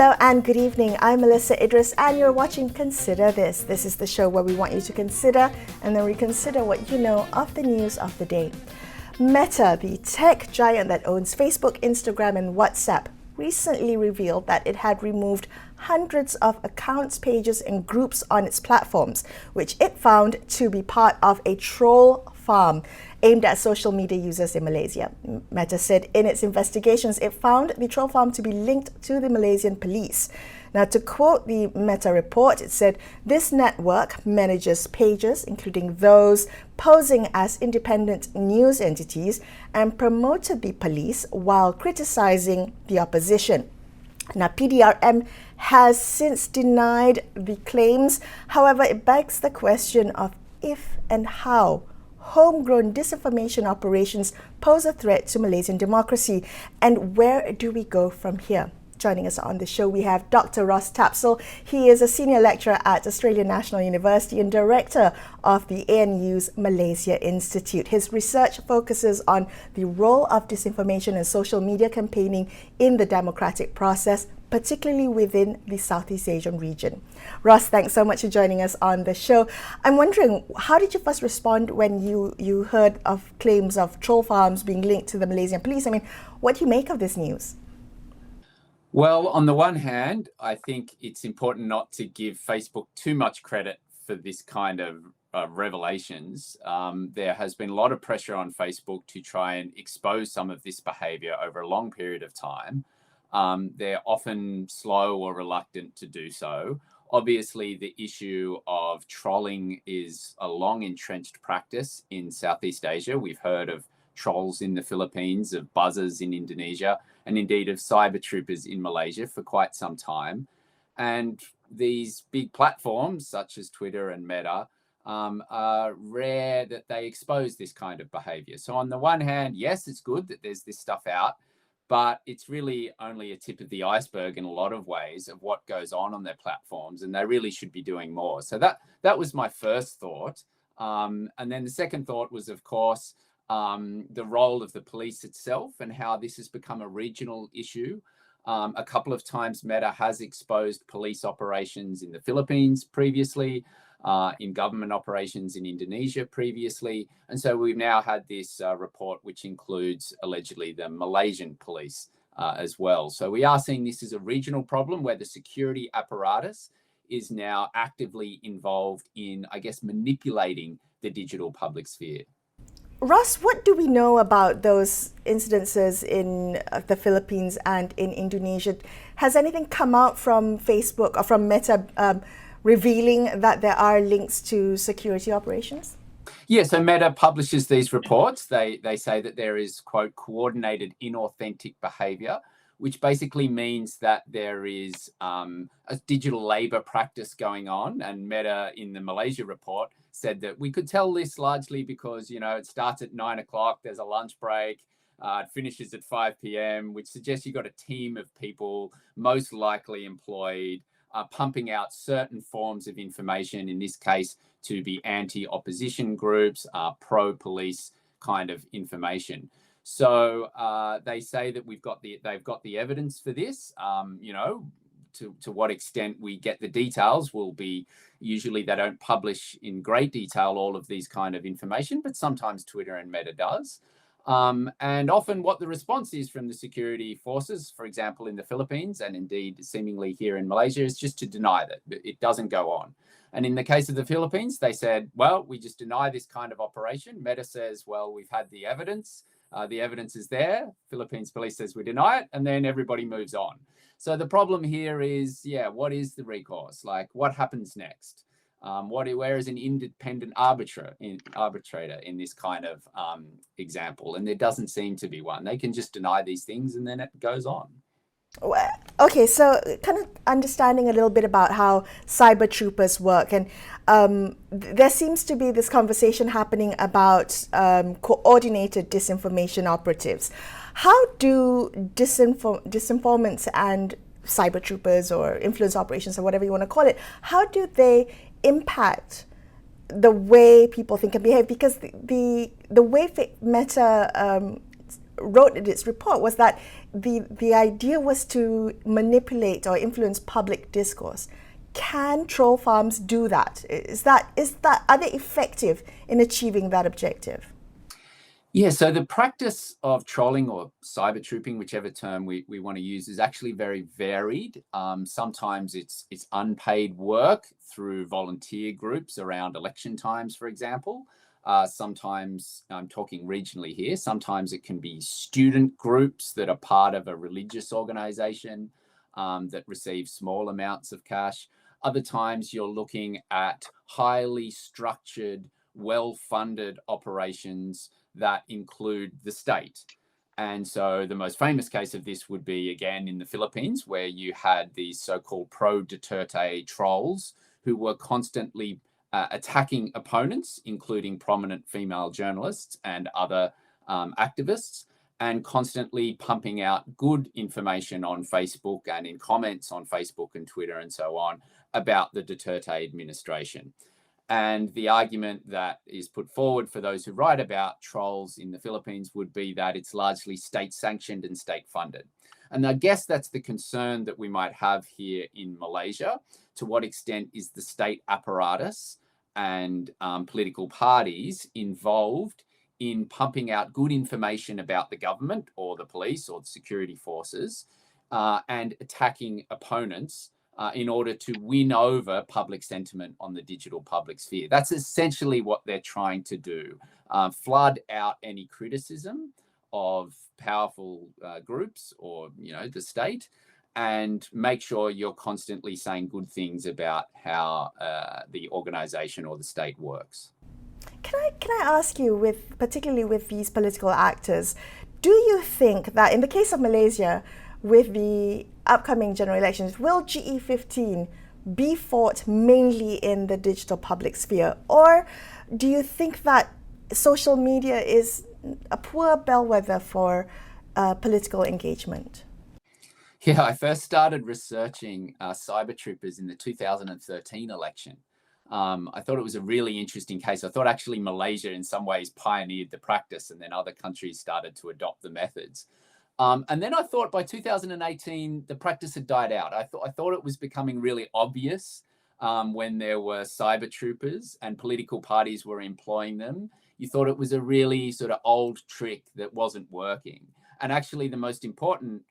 Hello and good evening. I'm Melissa Idris and you're watching Consider This. This is the show where we want you to consider and then reconsider what you know of the news of the day. Meta, the tech giant that owns Facebook, Instagram and WhatsApp, recently revealed that it had removed hundreds of accounts, pages and groups on its platforms, which it found to be part of a troll farm aimed at social media users in Malaysia. Meta said in its investigations it found the troll farm to be linked to the Malaysian police. Now, to quote the Meta report, it said this network manages pages, including those posing as independent news entities, and promoted the police while criticizing the opposition. Now, PDRM has since denied the claims. However, it begs the question of if and how homegrown disinformation operations pose a threat to Malaysian democracy, and where do we go from here? Joining us on the show, we have Dr. Ross Tapsell. He is a senior lecturer at Australian National University and director of the ANU's Malaysia Institute. His research focuses on the role of disinformation and social media campaigning in the democratic process, particularly within the Southeast Asian region. Ross, thanks so much for joining us on the show. I'm wondering, how did you first respond when you heard of claims of troll farms being linked to the Malaysian police? I mean, what do you make of this news? Well, on the one hand, I think it's important not to give Facebook too much credit for this kind of revelations. There has been a lot of pressure on Facebook to try and expose some of this behavior over a long period of time. They're often slow or reluctant to do so. Obviously, the issue of trolling is a long entrenched practice in Southeast Asia. We've heard of trolls in the Philippines, of buzzers in Indonesia, and indeed of Cybertroopers in Malaysia for quite some time. And these big platforms, such as Twitter and Meta, are rare that they expose this kind of behavior. So on the one hand, yes, it's good that there's this stuff out, but it's really only a tip of the iceberg in a lot of ways of what goes on their platforms, and they really should be doing more. So that was my first thought. And then the second thought was, of course, the role of the police itself and how this has become a regional issue. A couple of times Meta has exposed police operations in the Philippines previously, in government operations in Indonesia previously. And so we've now had this report, which includes allegedly the Malaysian police as well. So we are seeing this as a regional problem where the security apparatus is now actively involved in, I guess, manipulating the digital public sphere. Ross, what do we know about those incidences in the Philippines and in Indonesia? Has anything come out from Facebook or from Meta revealing that there are links to security operations? Yeah, so Meta publishes these reports. They say that there is, quote, coordinated inauthentic behavior, which basically means that there is a digital labor practice going on. And Meta in the Malaysia report said that we could tell this largely because, it starts at 9 o'clock, there's a lunch break, it finishes at 5 p.m., which suggests you've got a team of people, most likely employed, pumping out certain forms of information, in this case, to be anti-opposition groups, pro-police kind of information. So they say that they've got the evidence for this. To what extent we get the details will be, usually they don't publish in great detail all of these kind of information, but sometimes Twitter and Meta does. And often what the response is from the security forces, for example, in the Philippines, and indeed seemingly here in Malaysia, is just to deny that it doesn't go on. And in the case of the Philippines, they said, well, we just deny this kind of operation. Meta says, well, we've had the evidence. The evidence is there. Philippines police says we deny it, and then everybody moves on. So the problem here is, what is the recourse? Like, what happens next? Where is an independent arbitrator in this kind of example? And there doesn't seem to be one. They can just deny these things and then it goes on. Okay, so kind of understanding a little bit about how Cybertroopers work, and there seems to be this conversation happening about coordinated disinformation operatives. How do disinformants and Cybertroopers or influence operations or whatever you want to call it, how do they impact the way people think and behave? Because the way Meta wrote in its report was that the idea was to manipulate or influence public discourse. Can troll farms do that? Are they effective in achieving that objective? Yeah, so the practice of trolling or cyber trooping, whichever term we want to use, is actually very varied. Sometimes it's unpaid work through volunteer groups around election times, for example. Sometimes, I'm talking regionally here, sometimes it can be student groups that are part of a religious organization that receive small amounts of cash. Other times you're looking at highly structured, well-funded operations that include the state. And so the most famous case of this would be, again, in the Philippines, where you had these so-called pro-Duterte trolls who were constantly attacking opponents, including prominent female journalists and other activists, and constantly pumping out good information on Facebook and in comments on Facebook and Twitter and so on about the Duterte administration. And the argument that is put forward for those who write about trolls in the Philippines would be that it's largely state-sanctioned and state-funded. And I guess that's the concern that we might have here in Malaysia. To what extent is the state apparatus and political parties involved in pumping out good information about the government or the police or the security forces and attacking opponents in order to win over public sentiment on the digital public sphere? That's essentially what they're trying to do. Flood out any criticism of powerful groups or, the state, and make sure you're constantly saying good things about how the organization or the state works. Can I ask you, particularly with these political actors, do you think that in the case of Malaysia, with the upcoming general elections, will GE15 be fought mainly in the digital public sphere? Or do you think that social media is a poor bellwether for political engagement? Yeah, I first started researching Cybertroopers in the 2013 election. I thought it was a really interesting case. I thought actually Malaysia in some ways pioneered the practice, and then other countries started to adopt the methods. And then I thought by 2018, the practice had died out. I thought it was becoming really obvious when there were cyber troopers and political parties were employing them. You thought it was a really sort of old trick that wasn't working. And actually the most important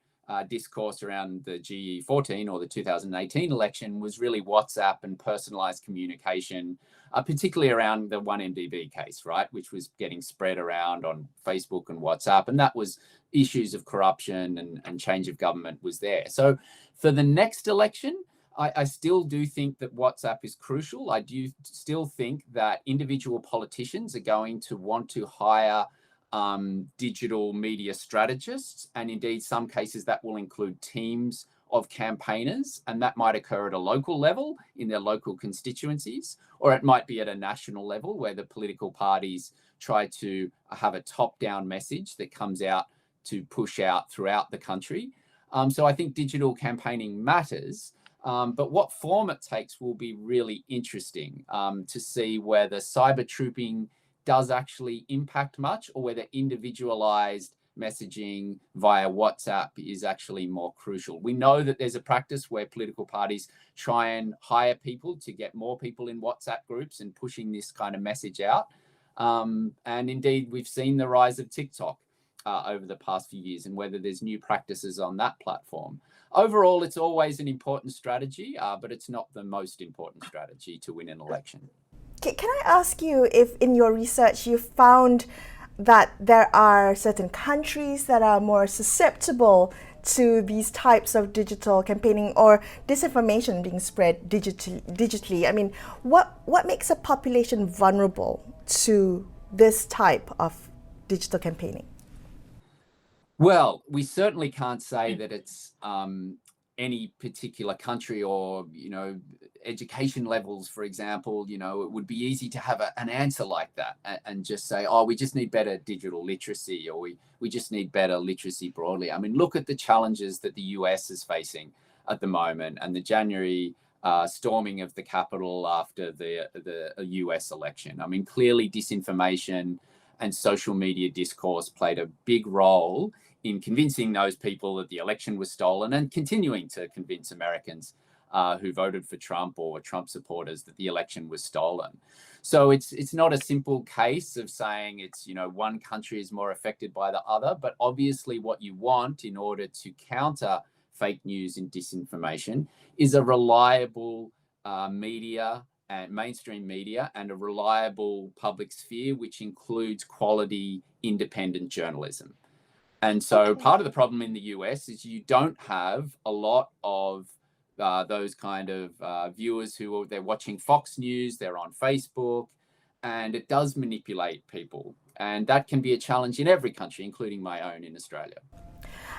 discourse around the GE14 or the 2018 election was really WhatsApp and personalized communication, particularly around the 1MDB case, right, which was getting spread around on Facebook and WhatsApp. And that was issues of corruption and change of government was there. So for the next election, I still do think that WhatsApp is crucial. I do still think that individual politicians are going to want to hire digital media strategists, and indeed some cases that will include teams of campaigners, and that might occur at a local level in their local constituencies, or it might be at a national level where the political parties try to have a top-down message that comes out to push out throughout the country. So I think digital campaigning matters, but what form it takes will be really interesting to see whether cyber trooping does actually impact much, or whether individualized messaging via WhatsApp is actually more crucial. We know that there's a practice where political parties try and hire people to get more people in WhatsApp groups and pushing this kind of message out. And indeed, we've seen the rise of TikTok over the past few years, and whether there's new practices on that platform. Overall, it's always an important strategy, but it's not the most important strategy to win an election. Can I ask you if in your research you found that there are certain countries that are more susceptible to these types of digital campaigning or disinformation being spread digitally? I mean, what makes a population vulnerable to this type of digital campaigning? Well, we certainly can't say that it's any particular country or, education levels, for example. It would be easy to have an answer like that and just say, oh, we just need better digital literacy, or we just need better literacy broadly. I mean, look at the challenges that the US is facing at the moment, and the January storming of the Capitol after the US election. I mean, clearly disinformation and social media discourse played a big role in convincing those people that the election was stolen and continuing to convince Americans who voted for Trump or Trump supporters that the election was stolen. So it's not a simple case of saying it's, one country is more affected by the other, but obviously what you want in order to counter fake news and disinformation is a reliable media and mainstream media and a reliable public sphere, which includes quality independent journalism. And so part of the problem in the US is you don't have a lot of those kind of viewers who they're watching Fox News, they're on Facebook, and it does manipulate people. And that can be a challenge in every country, including my own in Australia.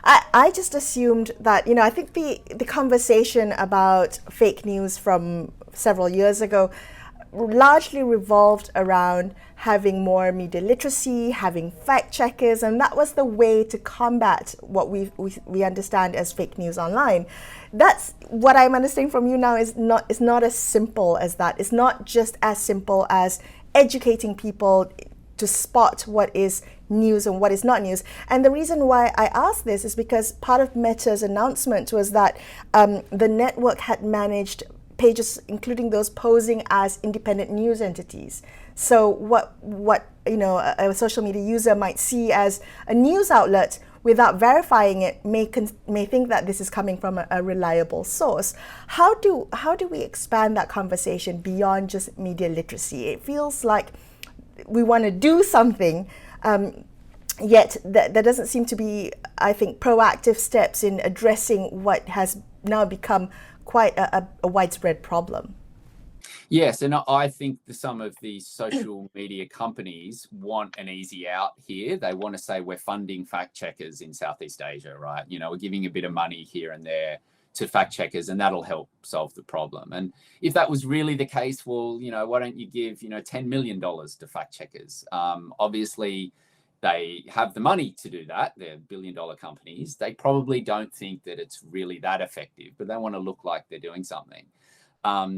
I just assumed that, I think the conversation about fake news from several years ago largely revolved around having more media literacy, having fact checkers, and that was the way to combat what we understand as fake news online. That's what I'm understanding from you now is not as simple as that. It's not just as simple as educating people to spot what is news and what is not news. And the reason why I asked this is because part of Meta's announcement was that the network had managed pages, including those posing as independent news entities. So what a social media user might see as a news outlet without verifying it may think that this is coming from a reliable source. How do we expand that conversation beyond just media literacy? It feels like we want to do something, yet there doesn't seem to be, I think, proactive steps in addressing what has now become quite a widespread problem. Yes, and I think some of the social media companies want an easy out here. They want to say we're funding fact checkers in Southeast Asia, right? We're giving a bit of money here and there to fact checkers, and that'll help solve the problem. And if that was really the case, well, why don't you give, $10 million to fact checkers? Obviously, they have the money to do that. They're billion-dollar companies. They probably don't think that it's really that effective, but they want to look like they're doing something.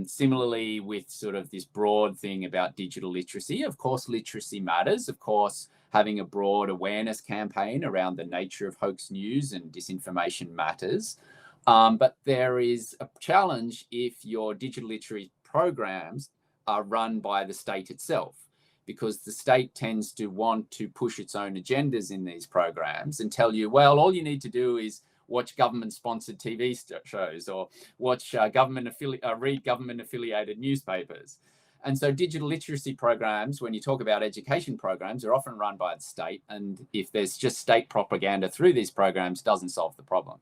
Similarly, with sort of this broad thing about digital literacy, of course, literacy matters. Of course, having a broad awareness campaign around the nature of hoax news and disinformation matters. But there is a challenge if your digital literacy programs are run by the state itself, because the state tends to want to push its own agendas in these programs and tell you, well, all you need to do is watch government-sponsored TV shows or watch read government-affiliated newspapers. And so digital literacy programs, when you talk about education programs, are often run by the state. And if there's just state propaganda through these programs, doesn't solve the problem.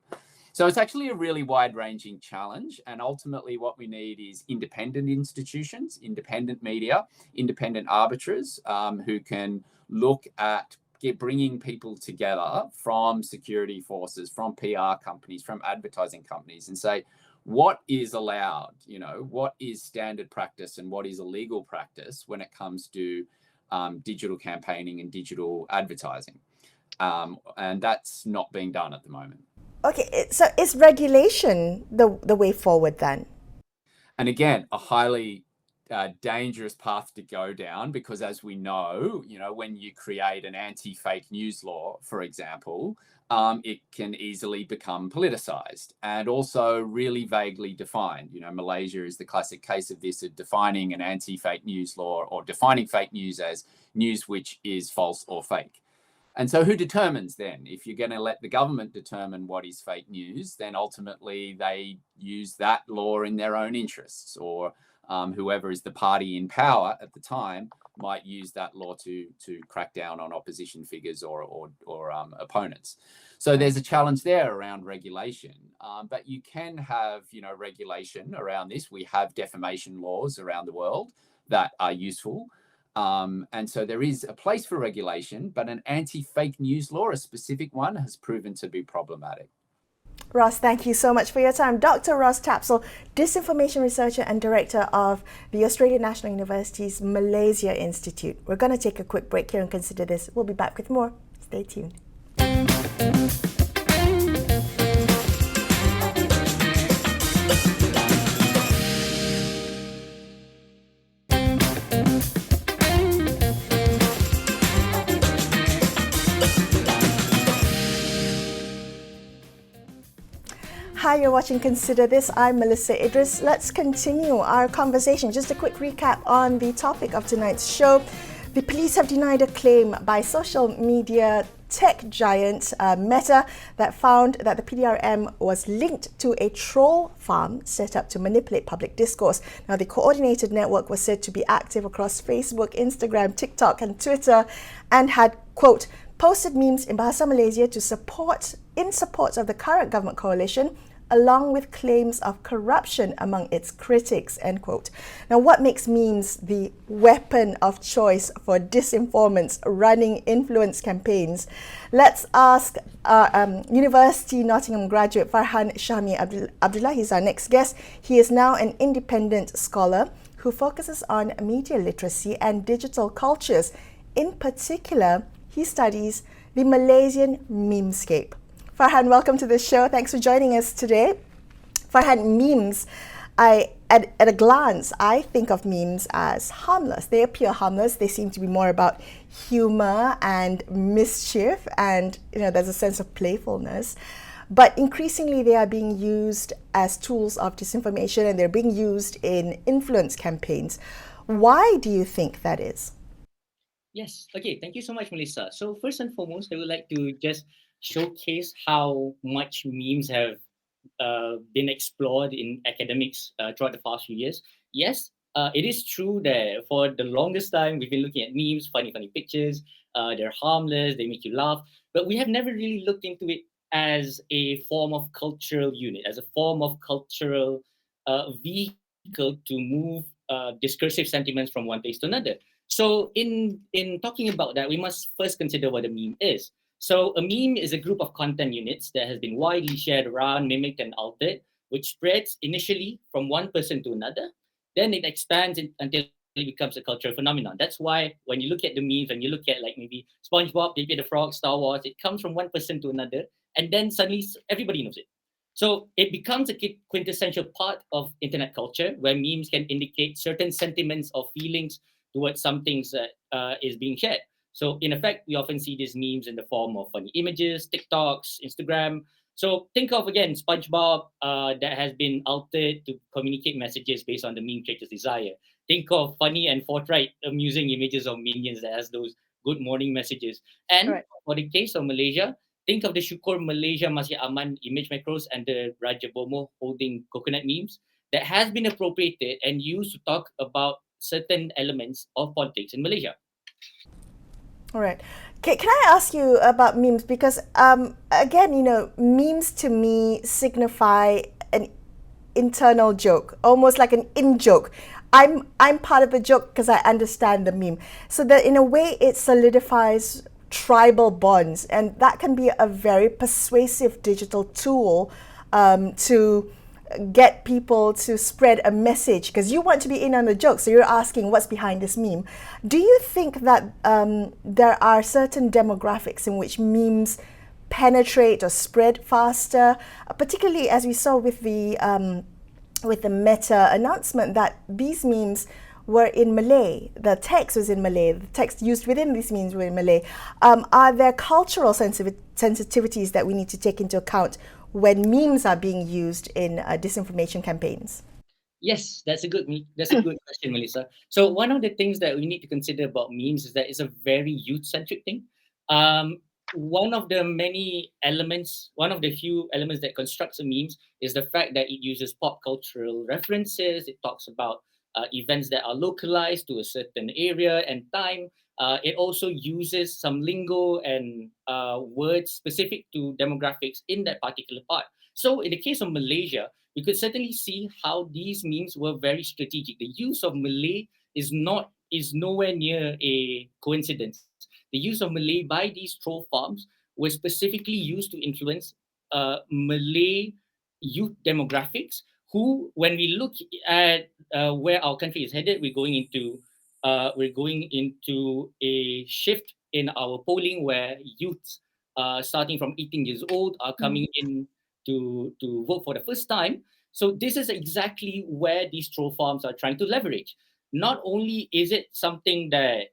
So it's actually a really wide-ranging challenge. And ultimately what we need is independent institutions, independent media, independent arbiters who can look at bringing people together from security forces, from PR companies, from advertising companies, and say, what is allowed, what is standard practice and what is illegal practice when it comes to digital campaigning and digital advertising. And that's not being done at the moment. Okay, so is regulation the way forward then? And again, a highly dangerous path to go down, because as we know, when you create an anti-fake news law, for example, it can easily become politicized and also really vaguely defined. Malaysia is the classic case of this, of defining an anti-fake news law or defining fake news as news which is false or fake. And so who determines then? If you're going to let the government determine what is fake news, then ultimately they use that law in their own interests, or whoever is the party in power at the time might use that law to crack down on opposition figures or opponents. So there's a challenge there around regulation, but you can have regulation around this. We have defamation laws around the world that are useful. And so there is a place for regulation, but an anti-fake news law, a specific one, has proven to be problematic. Ross, thank you so much for your time. Dr. Ross Tapsell, Disinformation Researcher and Director of the Australian National University's Malaysia Institute. We're going to take a quick break here and consider this. We'll be back with more. Stay tuned. Hi, you're watching Consider This. I'm Melissa Idris. Let's continue our conversation. Just a quick recap on the topic of tonight's show. The police have denied a claim by social media tech giant Meta that found that the PDRM was linked to a troll farm set up to manipulate public discourse. Now, the coordinated network was said to be active across Facebook, Instagram, TikTok, and Twitter, and had, quote, posted memes in Bahasa Malaysia to support of the current government coalition, along with claims of corruption among its critics, end quote. Now, what makes memes the weapon of choice for disinformants running influence campaigns? Let's ask University Nottingham graduate Farhan Shami Abdullah. He's our next guest. He is now an independent scholar who focuses on media literacy and digital cultures. In particular, he studies the Malaysian memescape. Farhan, welcome to the show. Thanks for joining us today. Farhan, memes, at a glance, I think of memes as harmless. They appear harmless. They seem to be more about humor and mischief, and there's a sense of playfulness. But increasingly, they are being used as tools of disinformation, and they're being used in influence campaigns. Why do you think that is? Yes. Okay. Thank you so much, Melissa. So first and foremost, I would like to just showcase how much memes have been explored in academics throughout the past few years. Yes, it is true that for the longest time we've been looking at memes, funny pictures. They're harmless, they make you laugh, but we have never really looked into it as a form of cultural unit, as a form of cultural vehicle to move discursive sentiments from one place to another. So in talking about that, we must first consider what a meme is. So a meme is a group of content units that has been widely shared around, mimicked, and altered, which spreads initially from one person to another. Then it expands until it becomes a cultural phenomenon. That's why when you look at the memes and you look at like maybe SpongeBob, Baby the Frog, Star Wars, it comes from one person to another, and then suddenly everybody knows it. So it becomes a quintessential part of internet culture where memes can indicate certain sentiments or feelings towards something that is being shared. So in effect, we often see these memes in the form of funny images, TikToks, Instagram. So think of again SpongeBob that has been altered to communicate messages based on the meme creator's desire. Think of funny and forthright, amusing images of minions that has those good morning messages. And Right. for the case of Malaysia, think of the Syukur Malaysia Masih Aman image macros and the Raja Bomo holding coconut memes that has been appropriated and used to talk about certain elements of politics in Malaysia. All right. Can I ask you about memes? Because again, memes to me signify an internal joke, almost like an in joke. I'm part of the joke because I understand the meme. So that in a way it solidifies tribal bonds, and that can be a very persuasive digital tool to get people to spread a message because you want to be in on the joke. So you're asking what's behind this meme. Do you think that there are certain demographics in which memes penetrate or spread faster, particularly as we saw with the Meta announcement that these memes were in Malay, the text was in Malay, the text used within these memes were in Malay. Are there cultural sensitivities that we need to take into account when memes are being used in disinformation campaigns? Yes, that's a good question, Melissa. So one of the things that we need to consider about memes is that it's a very youth-centric thing. Um, one of the few elements that constructs a memes is the fact that it uses pop cultural references. It talks about events that are localized to a certain area and time. It also uses some lingo and words specific to demographics in that particular part. So in the case of Malaysia, we could certainly see how these memes were very strategic. The use of Malay is nowhere near a coincidence. The use of Malay by these troll farms was specifically used to influence Malay youth demographics. Who, when we look at where our country is headed, we're going into a shift in our polling where youths starting from 18 years old are coming in to vote for the first time. So this is exactly where these troll farms are trying to leverage. Not only is it something that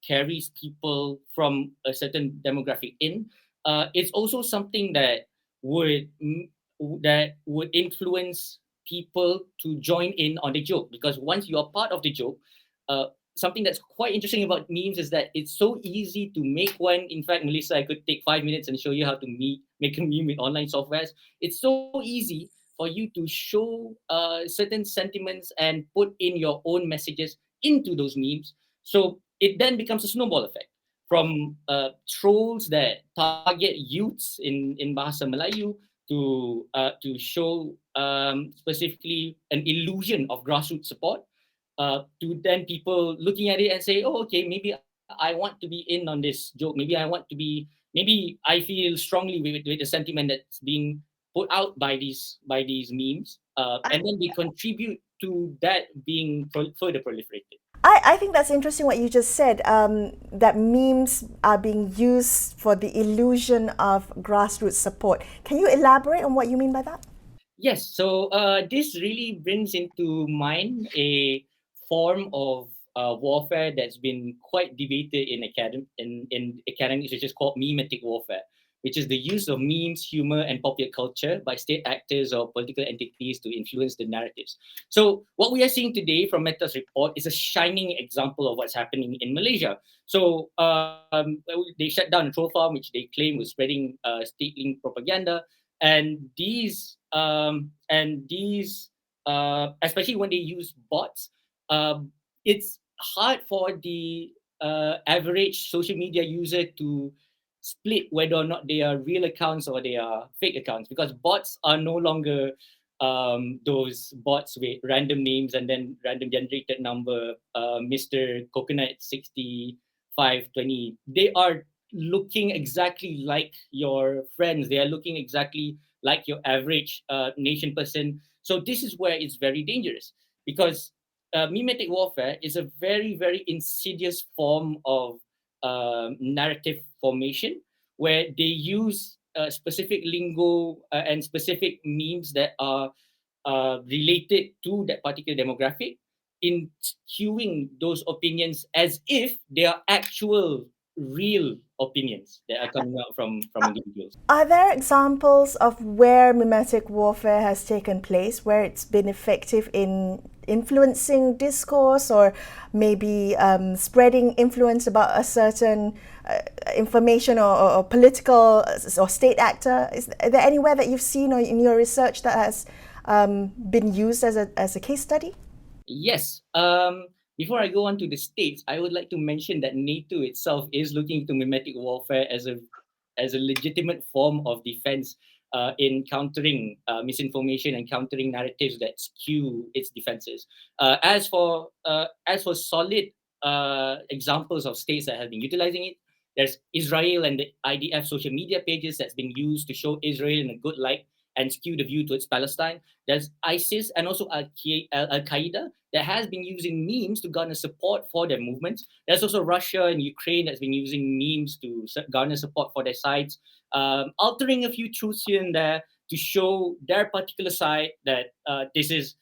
carries people from a certain demographic in, it's also something that would that would influence people to join in on the joke, because once you are part of the joke, uh, something that's quite interesting about memes is that it's so easy to make one. In fact, Melissa, I could take 5 minutes and show you how to make a meme with online softwares. It's so easy for you to show certain sentiments and put in your own messages into those memes. So it then becomes a snowball effect from trolls that target youths in Bahasa Melayu to show specifically an illusion of grassroots support, to then people looking at it and say, oh, okay, maybe I want to be in on this joke. Maybe I want to be, maybe I feel strongly with the sentiment that's being put out by these memes, and then they contribute to that being further proliferated. I think that's interesting what you just said, that memes are being used for the illusion of grassroots support. Can you elaborate on what you mean by that? Yes, so this really brings into mind a form of warfare that's been quite debated in academics, which is called memetic warfare, which is the use of memes, humor, and popular culture by state actors or political entities to influence the narratives. So what we are seeing today from Meta's report is a shining example of what's happening in Malaysia. So they shut down a troll farm, which they claim was spreading state-linked propaganda, and these especially when they use bots, it's hard for the average social media user to split whether or not they are real accounts or they are fake accounts, because bots are no longer those bots with random names and then random generated number, Mr. Coconut 6520. They are looking exactly like your friends. They are looking exactly like your average nation person. So this is where it's very dangerous, because memetic warfare is a very, very insidious form of narrative formation, where they use specific lingo and specific memes that are related to that particular demographic, in skewing those opinions as if they are actual real opinions that are coming out from individuals. Are there examples of where mimetic warfare has taken place, where it's been effective in influencing discourse or maybe spreading influence about a certain information or political or state actor? Is there anywhere that you've seen or in your research that has been used as a case study? Yes. Before I go on to the states, I would like to mention that NATO itself is looking into mimetic warfare as a legitimate form of defense in countering misinformation and countering narratives that skew its defenses. As for solid examples of states that have been utilizing it, there's Israel and the IDF social media pages that's been used to show Israel in a good light and skew the view towards Palestine. There's ISIS and also Al-Qaeda that has been using memes to garner support for their movements. There's also Russia and Ukraine that's been using memes to garner support for their sides, altering a few truths here and there to show their particular side that this is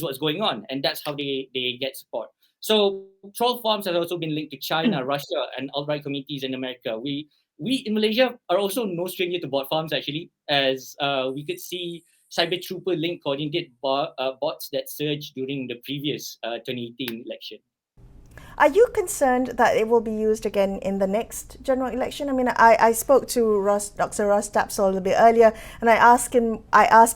what's going on, and that's how they get support. So troll farms has also been linked to China, Russia, and alt-right communities in America. We in Malaysia are also no stranger to bot farms, actually, as we could see Cybertrooper link coordinate bots that surged during the previous 2018 election. Are you concerned that it will be used again in the next general election? I mean, I spoke to Dr. Ross Tapsell a little bit earlier, and I asked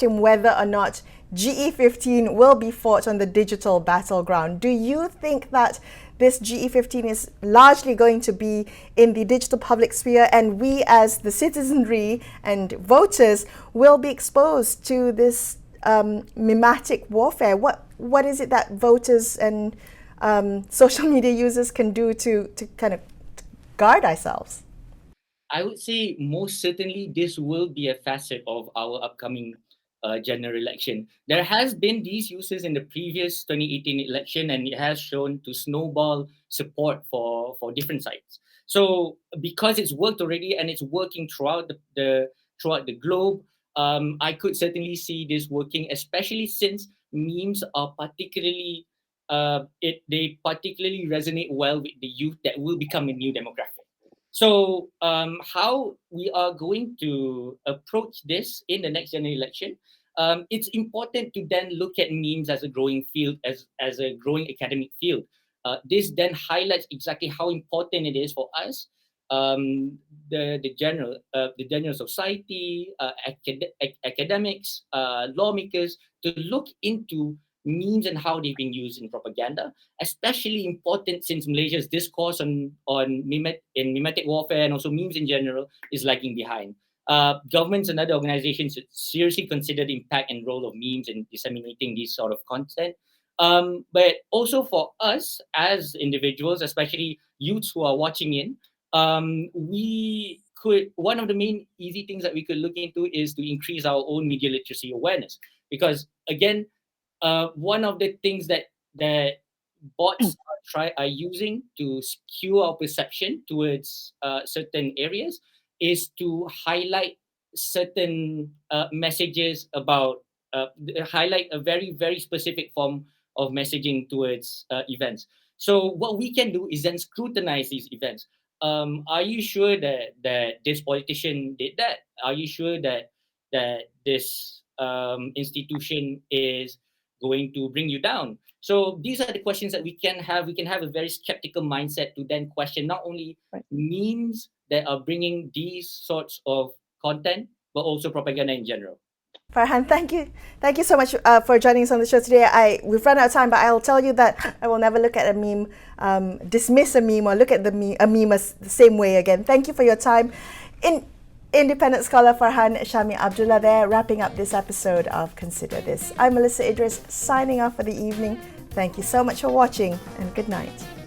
him whether or not GE15 will be fought on the digital battleground. Do you think that this GE15 is largely going to be in the digital public sphere, and we as the citizenry and voters will be exposed to this mimetic warfare? What is it that voters and social media users can do to kind of guard ourselves? I would say most certainly this will be a facet of our upcoming general election. There has been these uses in the previous 2018 election, and it has shown to snowball support for different sides. So because it's worked already and it's working throughout the globe, I could certainly see this working, especially since memes are particularly they particularly resonate well with the youth that will become a new demographic. So how we are going to approach this in the next general election, it's important to then look at memes as a growing field, as a growing academic field. This then highlights exactly how important it is for us, the general society, academics, lawmakers, to look into memes and how they've been used in propaganda, especially important since Malaysia's discourse on memetic warfare and also memes in general is lagging behind. Governments and other organizations should seriously consider the impact and role of memes in disseminating this sort of content. But also for us as individuals, especially youths who are watching in, one of the main easy things that we could look into is to increase our own media literacy awareness. Because again, one of the things that bots are using to skew our perception towards certain areas is to highlight certain messages about highlight a very, very specific form of messaging towards events. So what we can do is then scrutinize these events. Are you sure that this politician did that? Are you sure that this institution is going to bring you down? So these are the questions that we can have. We can have a very skeptical mindset to then question not only memes that are bringing these sorts of content, but also propaganda in general. Farhan, thank you so much for joining us on the show today. We've run out of time, but I'll tell you that I will never look at a meme, dismiss a meme, or look at a meme as the same way again. Thank you for your time. Independent scholar Farhan Shami Abdullah there, wrapping up this episode of Consider This. I'm Melissa Idris, signing off for the evening. Thank you so much for watching, and good night.